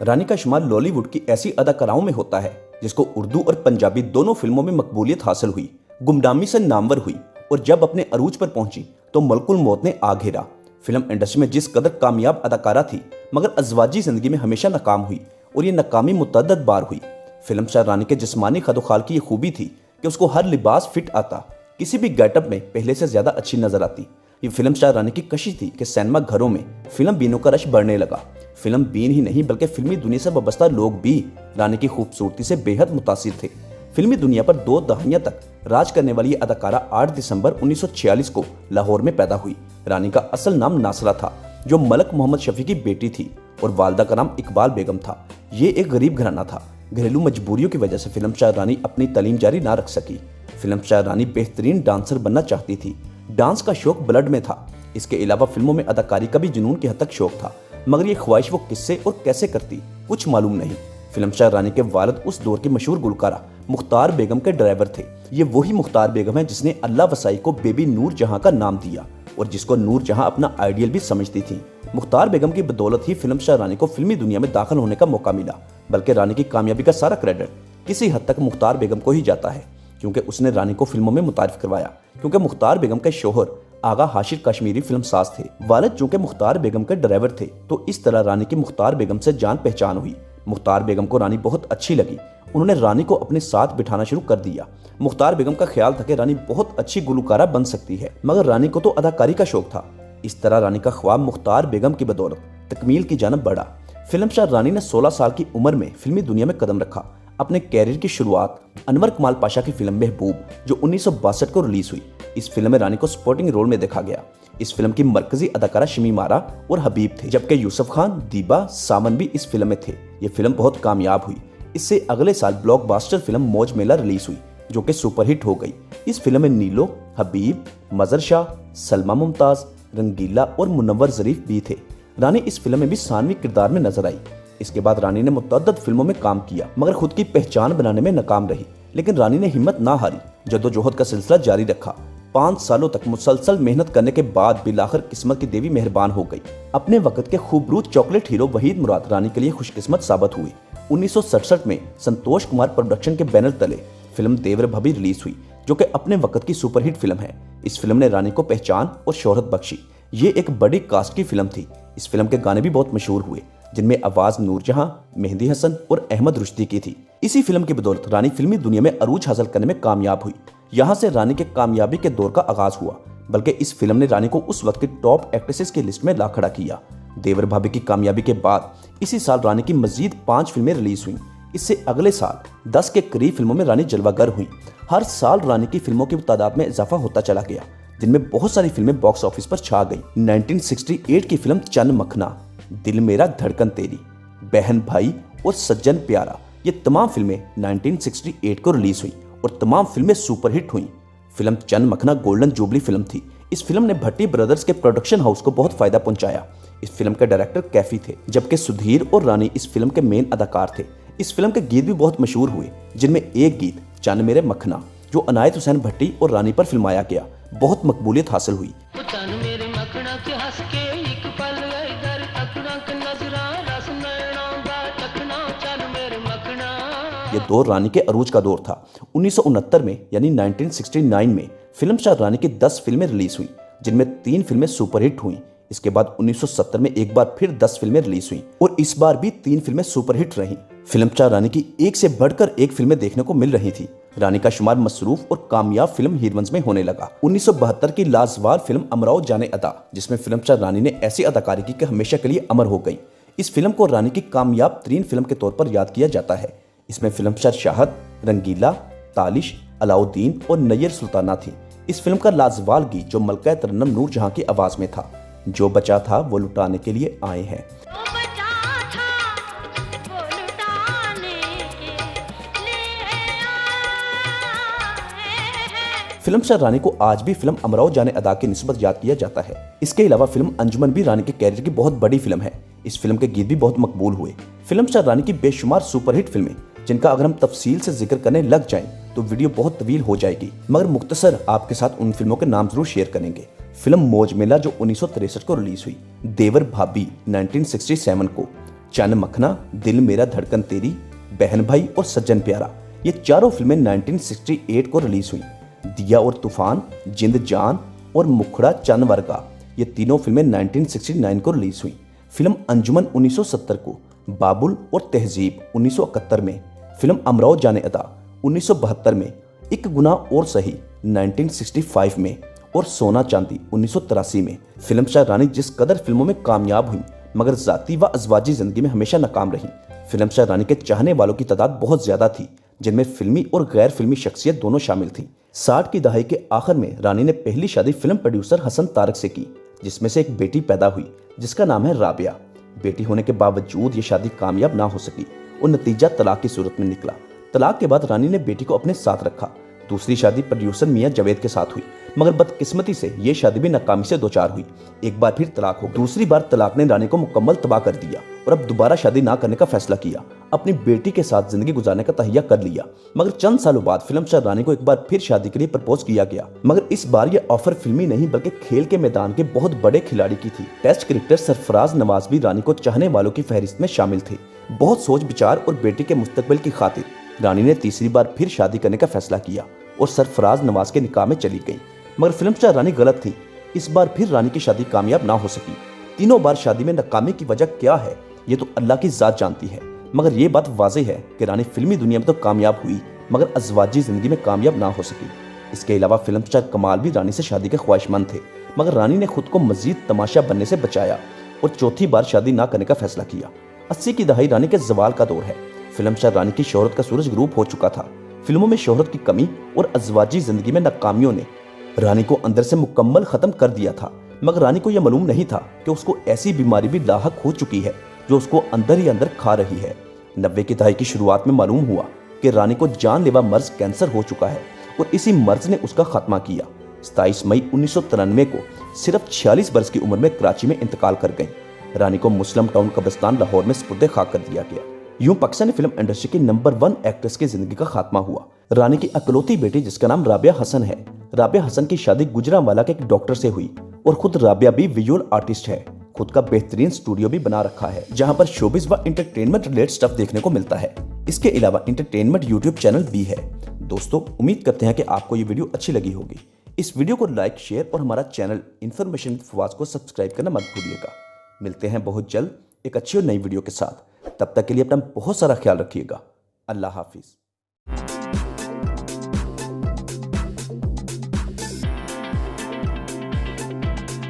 रानी का शुमार लॉलीवुड की ऐसी अदाकाराओं में होता है जिसको उर्दू और पंजाबी दोनों फिल्मों में मकबूलियत हासिल हुई, गुमनामी से नामवर हुई और जब अपने अरूज पर पहुंची तो मलकुल मौत ने आ घेरा। फिल्म इंडस्ट्री में जिस कदर कामयाब अदाकारा थी मगर अज़वाजी जिंदगी में हमेशा नाकाम हुई और ये नाकामी मुतअद्दिद बार हुई। फिल्म स्टार रानी के जिस्मानी खदोखाल की ये खूबी थी कि उसको हर लिबास फिट आता, किसी भी गेटअप में पहले से ज्यादा अच्छी नजर आती। ये फिल्म स्टार रानी की कशिश थी कि सिनेमा घरों में फिल्म बीनों का रश बढ़ने लगा। फिल्म बीन ही नहीं बल्कि फिल्मी दुनिया से वाबस्ता लोग भी रानी की खूबसूरती से बेहद मुतासिर थे। फिल्मी दुनिया पर 2 दहाइयां तक राज करने वाली ये अदाकारा 8 दिसंबर 1946 को लाहौर में पैदा हुई। रानी का असल नाम नासरा था जो मलक मोहम्मद शफी की बेटी थी और वालदा का नाम इकबाल बेगम था। ये एक गरीब घराना था। घरेलू मजबूरियों की वजह से फिल्म स्टार रानी अपनी तालीम जारी ना रख सकी। फिल्म स्टार रानी बेहतरीन डांसर बनना चाहती थी। डांस का शौक ब्लड में था। इसके अलावा फिल्मों में अदाकारी का भी जुनून की हद तक शौक था, मगर ये ख्वाहिश वो किससे और कैसे करती कुछ मालूम नहीं। फिल्म स्टार रानी के वालिद उस दौर की मशहूर गुलकारा मुख्तार बेगम के ड्राइवर थे। ये वही मुख्तार बेगम है जिसने अल्लाह वसाई को बेबी नूर जहां का नाम दिया और जिसको नूर जहां अपना आइडियल भी समझती थी। मुख्तार बेगम की बदौलत ही फिल्म स्टार रानी को फिल्मी दुनिया में दाखिल होने का मौका मिला, बल्कि रानी की कामयाबी का सारा क्रेडिट किसी हद तक मुख्तार बेगम को ही जाता है, क्योंकि उसने रानी को फिल्मों में मुतारिफ करवाया। क्योंकि मुख्तार बेगम के शोहर आगा हाशिर कश्मीरी फिल्म साज थे, वालिद चूंकि मुख्तार बेगम के ड्राइवर थे, तो इस तरह रानी की मुख्तार बेगम से जान पहचान हुई। मुख्तार बेगम को रानी बहुत अच्छी लगी। उन्होंने रानी को अपने साथ बिठाना शुरू कर दिया। मुख्तार बेगम का ख्याल था कि रानी बहुत अच्छी गुलकारा बन सकती है, मगर रानी को तो अदाकारी का शौक था। इस तरह रानी का ख्वाब मुख्तार बेगम की बदौलत तकमील की जानब बढ़ा। फिल्म स्टार रानी ने 16 साल की उम्र में फिल्मी दुनिया में कदम रखा। अपने कैरियर की शुरुआत अनवर कमाल पाशा की फिल्म महबूब जो 1962 को रिलीज हुई। इस फिल्म में रानी को सपोर्टिंग रोल में देखा गया। इस फिल्म की मरकजी अदाकारा शमी मारा और हबीब थे, जबकि यूसुफ खान, दीबा, सावन भी इस फिल्म में थे। ये फिल्म बहुत कामयाब हुई। इससे अगले साल ब्लॉकबस्टर फिल्म मौज मेला रिलीज हुई जो कि सुपरहिट हो गई। इस फिल्म में नीलो, हबीब, मजर शाह, सलमा मुमताज, रंगीला और मुनव्वर ज़रीफ भी थे। रानी इस फिल्म में भी सानवी किरदार में नजर आई। इसके बाद रानी ने मुतअद्दिद फिल्मों में काम किया, मगर खुद की पहचान बनाने में नाकाम रही। लेकिन रानी ने हिम्मत ना हारी, जद्दोजहद का सिलसिला जारी रखा। 5 सालों तक मुसलसल मेहनत करने के बाद बिलाखिर किस्मत की देवी मेहरबान हो गई। अपने वक्त के खूबरूद चॉकलेट हीरो वहीद मुराद रानी के लिए खुशकिस्मत साबित हुए। 1967 में संतोष कुमार प्रोडक्शन के बैनर तले फिल्म देवर भाभी रिलीज हुई जो कि अपने वक्त की सुपरहिट फिल्म है। इस फिल्म ने रानी को पहचान और शोहरत बख्शी। ये एक बड़ी कास्ट की फिल्म थी। इस फिल्म के गाने भी बहुत मशहूर हुए, जिनमें आवाज नूरजहां, मेहंदी हसन और अहमद रुश्दी की थी। इसी फिल्म की बदौलत रानी फिल्मी दुनिया में अरूज हासिल करने में कामयाब हुई। यहाँ से रानी के कामयाबी के दौर का आगाज हुआ, बल्कि इस फिल्म ने रानी को उस वक्त की टॉप एक्ट्रेसेस की लिस्ट में ला खड़ा किया। देवर भाभी की कामयाबी के बाद इसी साल रानी की मजीद 5 फिल्में रिलीज हुई। इससे अगले साल 10 के करीब फिल्मों में रानी जलवागर हुई। हर साल रानी की फिल्मों की तादाद में इजाफा होता चला गया, जिनमें बहुत सारी फिल्में बॉक्स ऑफिस पर छा गई। 1968 की फिल्म चन मखना, दिल मेरा धड़कन तेरी, बहन भाई और सज्जन प्यारा, ये तमाम फिल्में 1968 को रिलीज हुई और तमाम फिल्में सुपरहिट हुई। फिल्म चन मखना गोल्डन जुबली फिल्म थी। इस फिल्म ने भट्टी ब्रदर्स के प्रोडक्शन हाउस को बहुत फायदा पहुंचाया। इस फिल्म के डायरेक्टर कैफी थे, जबकि सुधीर और रानी इस फिल्म के मेन अदाकार थे। इस फिल्म के गीत भी बहुत मशहूर हुए, जिनमें एक गीत चन मेरे मखना जो अनायत हुसैन भट्टी और रानी पर फिल्माया गया, बहुत मकबूलियत हासिल हुई। ये दौर रानी के अरूज का दौर था। 1969 में यानी 1969 में फिल्म स्टार रानी की 10 फिल्में रिलीज हुई, जिनमें 3 फिल्में सुपरहिट हुई। इसके बाद 1970 में एक बार फिर 10 फिल्में रिलीज हुई और इस बार भी 3 फिल्में सुपरहिट रहीं। फिल्म स्टार रानी की एक से बढ़कर एक फिल्में देखने को मिल रही थी। रानी का शुमार मसरूफ और कामयाब फिल्म हीरोइंस में होने लगा। 1972 की लाजवाब फिल्म अमराओ जाने अदा, जिसमें फिल्म स्टार रानी ने ऐसी अदाकारी की कि हमेशा के लिए अमर हो गई। इस फिल्म को रानी की कामयाब तरीन फिल्म के तौर पर याद किया जाता है। इसमें फिल्म स्टार शाहद, रंगीला, तालिश, अलाउद्दीन और नैयर सुल्ताना थी। इस फिल्म का लाजवाब गीत जो मलका तरन्नुम नूरजहां की आवाज में था, जो बचा था वो लुटाने के लिए आए हैं। फिल्म स्टार रानी को आज भी फिल्म अमराओ जाने अदा की निस्बत याद किया जाता है। इसके अलावा फिल्म अंजुमन भी रानी के कैरियर की बहुत बड़ी फिल्म है। इस फिल्म के गीत भी बहुत मकबूल हुए। फिल्म स्टार रानी की बेशुमार सुपरहिट फिल्में, जिनका अगर हम तफसील से जिक्र करने लग जाएं तो वीडियो बहुत तवील हो जाएगी, मगर मुख्तसर आपके साथ उन फिल्मों के नाम जरूर शेयर करेंगे। फिल्म मौज मेला जो 1963 को रिलीज हुई, देवर भाभी 1967 को, चन मखना, दिल मेरा धड़कन तेरी, बहन भाई और सज्जन प्यारा, ये चारों फिल्में 1968 को रिलीज हुई। दिया और तूफान, जिंद जान और मुखड़ा चन वर्गा, ये तीनों फिल्में 1969 को रिलीज हुई। फिल्म अंजुमन 1970 को, बाबुल और तहजीब 1971 में, फिल्म अमराव जाने अदा 1972 में, एक गुनाह और सही 1965 में और सोना चांदी 1983 में। फिल्म स्टार रानी जिस कदर फिल्मों में कामयाब हुई मगर जाती व अज़वाजी जिंदगी में हमेशा नाकाम रही। फिल्म स्टार रानी के चाहने वालों की तादाद बहुत ज्यादा थी, जिनमें फिल्मी और गैर फिल्मी शख्सियत दोनों शामिल थी। 60 की दहाई के आखिर में रानी ने पहली शादी फिल्म प्रोड्यूसर हसन तारक से की, जिसमें से एक बेटी पैदा हुई जिसका नाम है राबिया। बेटी होने के बावजूद ये शादी कामयाब ना हो सकी और नतीजा तलाक की सूरत में निकला। तलाक के बाद रानी ने बेटी को अपने साथ रखा। दूसरी शादी प्रोड्यूसर मियां जावेद के साथ हुई, मगर बदकिस्मती से ये शादी भी नाकामी से दो चार हुई। एक बार फिर तलाक हो गई। दूसरी बार तलाक ने रानी को मुकम्मल तबाह कर दिया और अब दोबारा शादी ना करने का फैसला किया। अपनी बेटी के साथ जिंदगी गुजारने का तहिया कर लिया। मगर चंद सालों बाद फिल्म स्टार रानी को एक बार फिर शादी के लिए प्रपोज किया गया, मगर इस बार यह ऑफर फिल्मी नहीं बल्कि खेल के मैदान के बहुत बड़े खिलाड़ी की थी। टेस्ट क्रिकेटर सरफराज नवाज भी रानी को चाहने वालों की फहरिस्त में शामिल थे। बहुत सोच विचार और बेटी के मुस्तकबिल की खातिर रानी ने तीसरी बार फिर शादी करने का फैसला किया और सरफराज नवाज के निकाह में चली गई। मगर फिल्म स्टार रानी गलत थी। इस बार फिर रानी की शादी कामयाब ना हो सकी। तीनों बार शादी में नाकामी की वजह क्या है ये तो अल्लाह की जात जानती है, मगर ये बात वाज़ेह है कि रानी फिल्मी दुनिया में तो कामयाब हुई मगर अज़वाजी जिंदगी में कामयाब ना हो सकी। इसके अलावा फिल्म स्टार कमाल भी रानी से शादी के ख्वाहिशमंद थे, मगर रानी ने खुद को मजीद तमाशा बनने से बचाया और चौथी बार शादी ना करने का फैसला किया। 80 की दहाई रानी के जवाल का दौर है। फिल्म स्टार रानी की शोहरत का सूरज ग्रूप हो चुका था। फिल्मों में शोहरत की कमी और अज़वाजी जिंदगी में नाकामियों ने रानी को अंदर से मुकम्मल खत्म कर दिया था, मगर रानी को यह मालूम नहीं था कि उसको ऐसी बीमारी भी लाहक हो चुकी है जो उसको अंदर ही अंदर खा रही है। 90 की दहाई की शुरुआत में मालूम हुआ कि रानी को जानलेवा मर्ज कैंसर हो चुका है और इसी मर्ज ने उसका खात्मा किया। 27 मई 1993 को सिर्फ 46 बरस की उम्र में कराची में इंतकाल कर गई। रानी को मुस्लिम टाउन कब्रिस्तान लाहौर में सुपुर्द खाक कर दिया गया। यूं पाकिस्तानी फिल्म इंडस्ट्री की नंबर 1 एक्ट्रेस की जिंदगी का खात्मा हुआ। रानी की अकलौती बेटी जिसका नाम राबिया हसन है। राबिया हसन की शादी गुजरांवाला के एक डॉक्टर से हुई और खुद राबिया भी विजुअल आर्टिस्ट है। खुद का बेहतरीन स्टूडियो भी बना रखा है जहां पर शोबिज व एंटरटेनमेंट रिलेटेड स्टफ देखने को मिलता है। इसके अलावा एंटरटेनमेंट यूट्यूब चैनल भी है। दोस्तों, उम्मीद करते हैं कि आपको ये वीडियो अच्छी लगी होगी। इस वीडियो को लाइक, शेयर और हमारा चैनल इन्फॉर्मेशन विद फवाद को सब्सक्राइब करना मत भूलिएगा। मिलते हैं बहुत जल्द एक अच्छी और नई वीडियो के साथ। तब तक के लिए अपना बहुत सारा ख्याल रखिएगा। अल्लाह हाफिज।